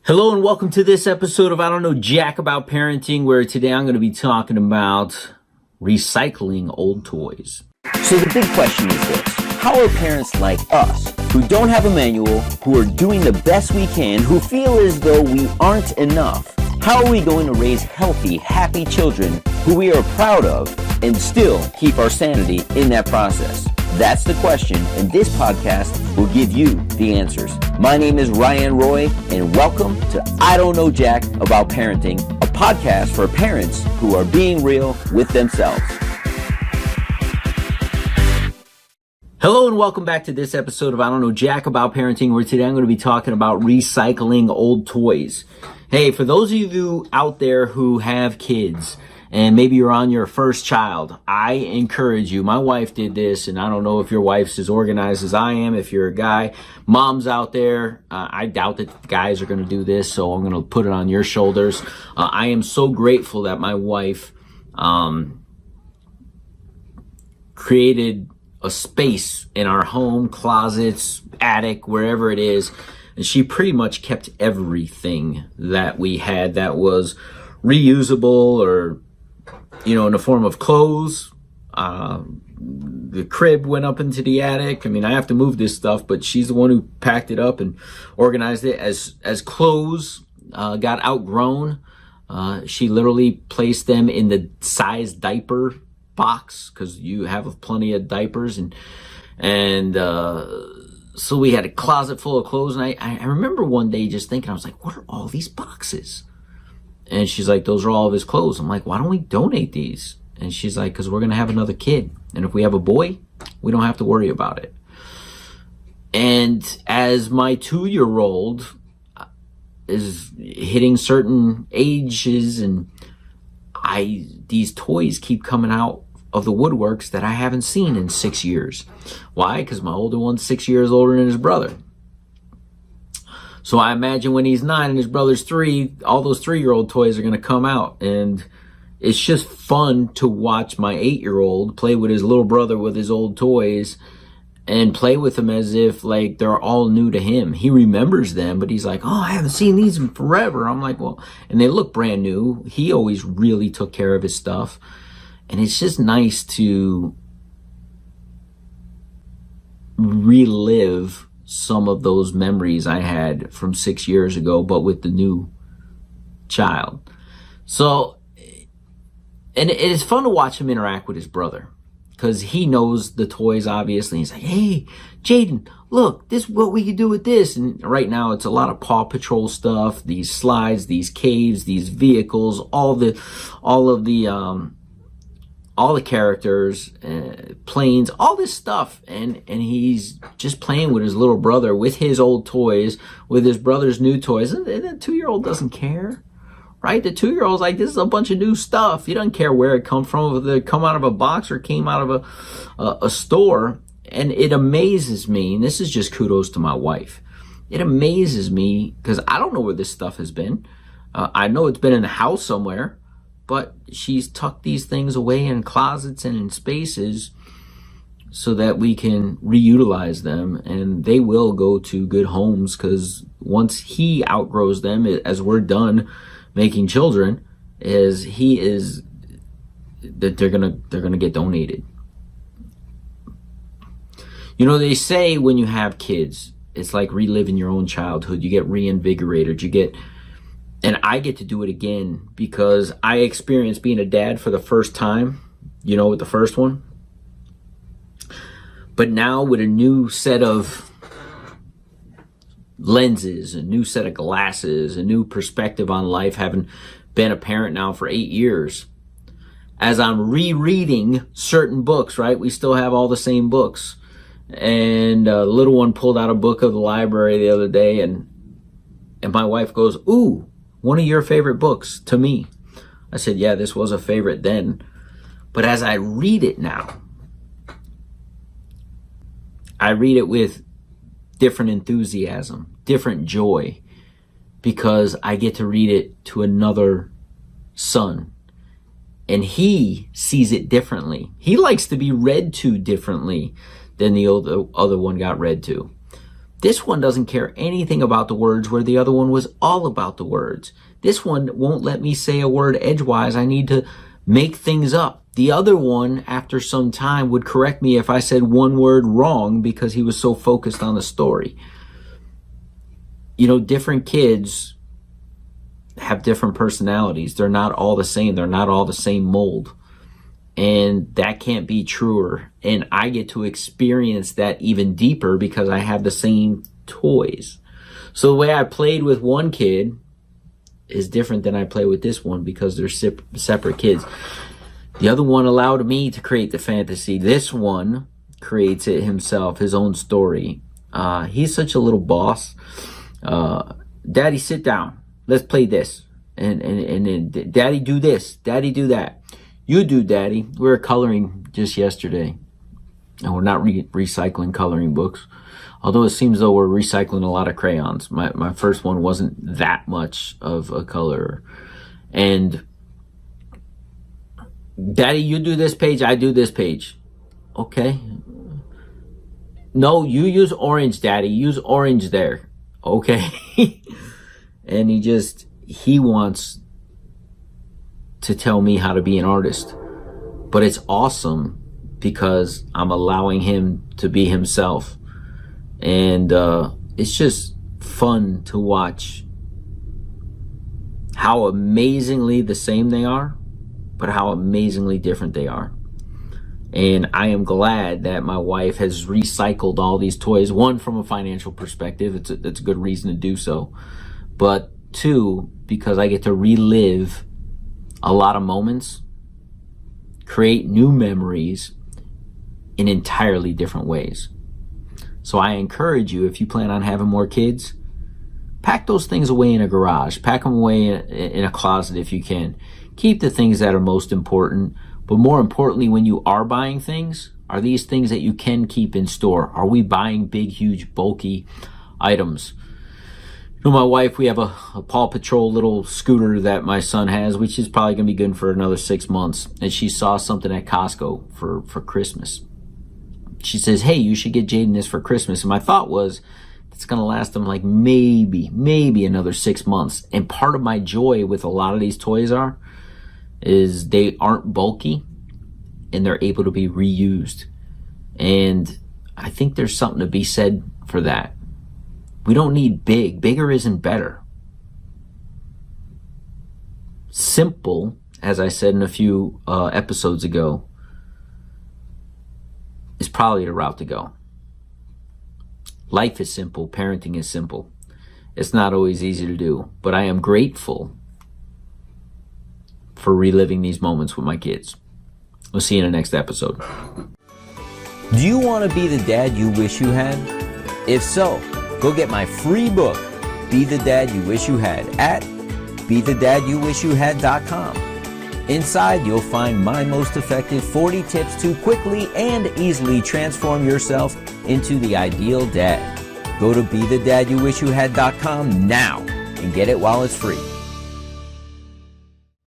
Hello and welcome to this episode of I Don't Know Jack About Parenting, where today I'm going to be talking about recycling old toys. So the big question is this: how are parents like us, who don't have a manual, who are doing the best we can, who feel as though we aren't enough, how are we going to raise healthy, happy children who we are proud of and still keep our sanity in that process? That's the question, and this podcast will give you the answers. My name is Ryan Roy, and welcome to I Don't Know Jack About Parenting, a podcast for parents who are being real with themselves. Hello and welcome back to this episode of I Don't Know Jack About Parenting, where today I'm going to be talking about recycling old toys. Hey, for those of you out there who have kids, and maybe you're on your first child, I encourage you. My wife did this, and I don't know if your wife's as organized as I am. If you're a guy, moms out there, I doubt that guys are going to do this, so I'm going to put it on your shoulders. I am so grateful that my wife created a space in our home, closets, attic, wherever it is, and she pretty much kept everything that we had that was reusable or in the form of clothes. The crib went up into the attic. I mean, I have to move this stuff, but she's the one who packed it up and organized it. As clothes got outgrown, she literally placed them in the size diaper box, because you have plenty of diapers, and so we had a closet full of clothes. And I remember one day just thinking, I was like, what are all these boxes? And she's like, those are all of his clothes. I'm like, why don't we donate these? And she's like, because we're going to have another kid. And if we have a boy, we don't have to worry about it. And as my 2-year-old is hitting certain ages, and these toys keep coming out of the woodworks that I haven't seen in 6 years. Why? Because my older one's 6 years older than his brother. So I imagine when he's 9 and his brother's 3, all those 3-year-old toys are going to come out. And it's just fun to watch my 8-year-old play with his little brother with his old toys and play with them as if like they're all new to him. He remembers them, but he's like, oh, I haven't seen these in forever. I'm like, well, and they look brand new. He always really took care of his stuff. And it's just nice to relive some of those memories I had from 6 years ago, but with the new child. So, and it is fun to watch him interact with his brother, because he knows the toys, obviously. He's like, hey, Jaden, look, this is what we could do with this. And right now it's a lot of Paw Patrol stuff, these slides, these caves, these vehicles, all the characters, planes, all this stuff, and he's just playing with his little brother with his old toys, with his brother's new toys, and the 2-year-old doesn't care, right? The 2-year-old's like, this is a bunch of new stuff. He doesn't care where it comes from, whether it come out of a box or came out of a store. And it amazes me, and this is just kudos to my wife. It amazes me because I don't know where this stuff has been. I know it's been in the house somewhere, but she's tucked these things away in closets and in spaces so that we can reutilize them, and they will go to good homes, because once he outgrows them, as we're done making children, that they're gonna get donated. They say when you have kids, it's like reliving your own childhood. You get reinvigorated. And I get to do it again, because I experienced being a dad for the first time, with the first one. But now with a new set of lenses, a new set of glasses, a new perspective on life, having been a parent now for 8 years, as I'm rereading certain books, right? We still have all the same books. And the little one pulled out a book of the library the other day, and my wife goes, ooh, one of your favorite books to me. I said, yeah, this was a favorite then. But as I read it now, I read it with different enthusiasm, different joy, because I get to read it to another son. And he sees it differently. He likes to be read to differently than the other one got read to. This one doesn't care anything about the words, where the other one was all about the words. This one won't let me say a word edgewise. I need to make things up. The other one, after some time, would correct me if I said one word wrong because he was so focused on the story. You know, different kids have different personalities. They're not all the same. They're not all the same mold. And that can't be truer. And I get to experience that even deeper because I have the same toys. So the way I played with one kid is different than I play with this one because they're separate kids. The other one allowed me to create the fantasy. This one creates it himself, his own story. He's such a little boss. Daddy, sit down. Let's play this. And Daddy, do this. Daddy, do that. You do, Daddy. We were coloring just yesterday. And we're not recycling coloring books. Although it seems though we're recycling a lot of crayons. My first one wasn't that much of a color. And Daddy, you do this page, I do this page. Okay. No, you use orange, Daddy. Use orange there. Okay. And he wants to tell me how to be an artist. But it's awesome because I'm allowing him to be himself. And it's just fun to watch how amazingly the same they are, but how amazingly different they are. And I am glad that my wife has recycled all these toys. One, from a financial perspective, it's a good reason to do so. But two, because I get to relive a lot of moments, create new memories in entirely different ways. So I encourage you, if you plan on having more kids, pack those things away in a garage. Pack them away in a closet if you can. Keep the things that are most important. But more importantly, when you are buying things, are these things that you can keep in store? Are we buying big, huge, bulky items? You know, my wife, we have a Paw Patrol little scooter that my son has, which is probably going to be good for another 6 months. And she saw something at Costco for Christmas. She says, hey, you should get Jaden this for Christmas. And my thought was, it's going to last them like maybe another 6 months. And part of my joy with a lot of these toys is they aren't bulky and they're able to be reused. And I think there's something to be said for that. We don't need big. Bigger isn't better. Simple, as I said in a few episodes ago, is probably the route to go. Life is simple. Parenting is simple. It's not always easy to do, but I am grateful for reliving these moments with my kids. We'll see you in the next episode. Do you want to be the dad you wish you had? If so, go get my free book, Be the Dad You Wish You Had, at BeTheDadYouWishYouHad.com. Inside, you'll find my most effective 40 tips to quickly and easily transform yourself into the ideal dad. Go to BeTheDadYouWishYouHad.com now and get it while it's free.